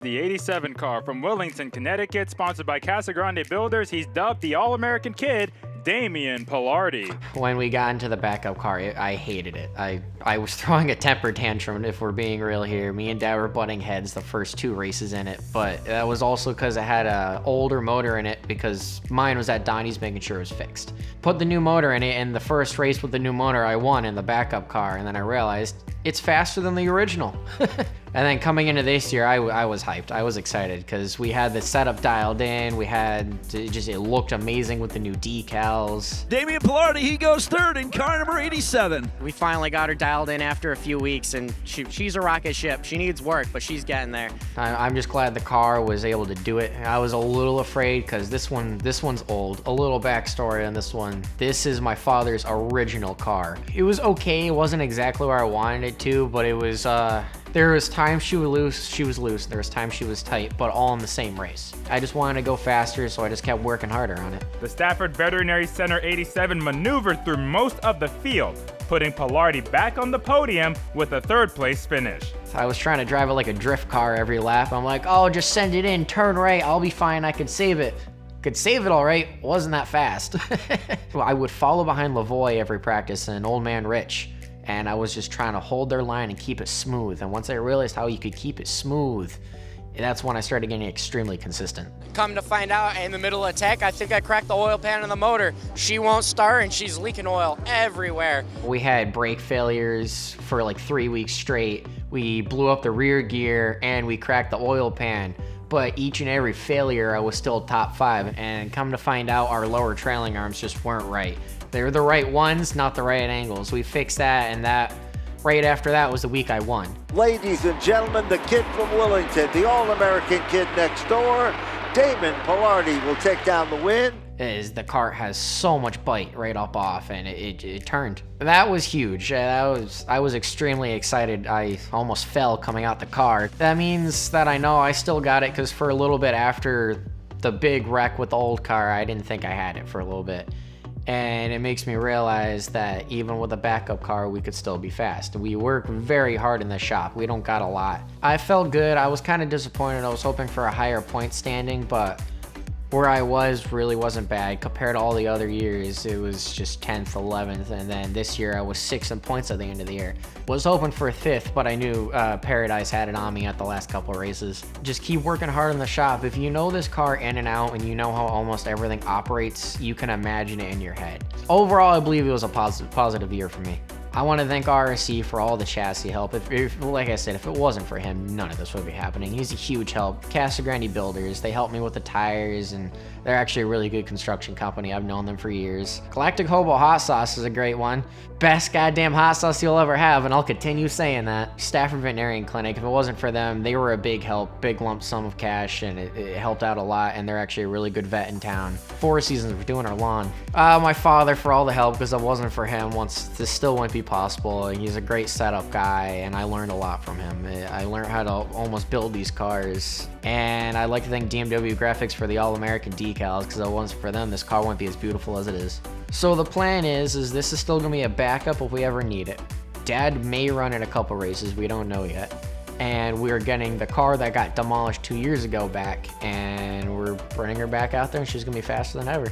The 87 car from Wellington, Connecticut, sponsored by Casa Grande Builders. He's dubbed the All-American Kid, Damian Palardy. When we got into the backup car, I hated it. I was throwing a temper tantrum, if we're being real here. Me and Dad were butting heads the first two races in it, but that was also because it had a older motor in it, because mine was at Donnie's making sure it was fixed. Put the new motor in it, and the first race with the new motor, I won in the backup car, and then I realized it's faster than the original. And then coming into this year, I was hyped. I was excited because we had the setup dialed in. We had it looked amazing with the new decals. Damian Palardy, he goes third in car number 87. We finally got her dialed in after a few weeks, and she's a rocket ship. She needs work, but she's getting there. I'm just glad the car was able to do it. I was a little afraid because this one's old. A little backstory on this one. This is my father's original car. It was okay. It wasn't exactly where I wanted it to, but it was. There was times she was loose. There was times she was tight, but all in the same race. I just wanted to go faster, so I just kept working harder on it. The Stafford Veterinary Center 87 maneuvered through most of the field, putting Palardy back on the podium with a third-place finish. I was trying to drive it like a drift car every lap. I'm like, oh, just send it in, turn right, I'll be fine, I could save it. Could save it all right, wasn't that fast. I would follow behind Lavoie every practice and Old Man Rich. And I was just trying to hold their line and keep it smooth. And once I realized how you could keep it smooth, that's when I started getting extremely consistent. Come to find out, in the middle of tech, I think I cracked the oil pan on the motor. She won't start, and she's leaking oil everywhere. We had brake failures for like 3 weeks straight. We blew up the rear gear, and we cracked the oil pan. But each and every failure, I was still top 5. And come to find out, our lower trailing arms just weren't right. They were the right ones, not the right angles. We fixed that, and that right after that was the week I won. Ladies and gentlemen, the kid from Wellington, the All-American kid next door, Damian Palardy will take down the win. The car has so much bite right up off, and it turned. That was huge. I was extremely excited. I almost fell coming out the car. That means that I know I still got it, because for a little bit after the big wreck with the old car, I didn't think I had it for a little bit. And it makes me realize that even with a backup car, we could still be fast. We work very hard in the shop. We don't got a lot. I felt good. I was kind of disappointed. I was hoping for a higher point standing, but where I was really wasn't bad. Compared to all the other years, it was just 10th, 11th, and then this year I was 6th in points at the end of the year. Was hoping for a 5th, but I knew Paradise had it on me at the last couple of races. Just keep working hard in the shop. If you know this car in and out and you know how almost everything operates, you can imagine it in your head. Overall, I believe it was a positive year for me. I want to thank RSC for all the chassis help. If, like I said, if it wasn't for him, none of this would be happening. He's a huge help. Casa Grande Builders, they helped me with the tires, and they're actually a really good construction company. I've known them for years. Galactic Hobo Hot Sauce is a great one. Best goddamn hot sauce you'll ever have, and I'll continue saying that. Stafford Veterinary Clinic, if it wasn't for them, they were a big help, big lump sum of cash, and it helped out a lot, and they're actually a really good vet in town. 4 seasons of doing our lawn. My father for all the help, because if it wasn't for him, this still wouldn't be possible. He's a great setup guy, and I learned a lot from him. I learned how to almost build these cars, and I'd like to thank DMW Graphics for the All-American decals, because if it wasn't for them, this car wouldn't be as beautiful as it is. So the plan is this is still going to be a backup if we ever need it. Dad may run in a couple races, we don't know yet. And we're getting the car that got demolished 2 years ago back, and we're bringing her back out there, and she's going to be faster than ever.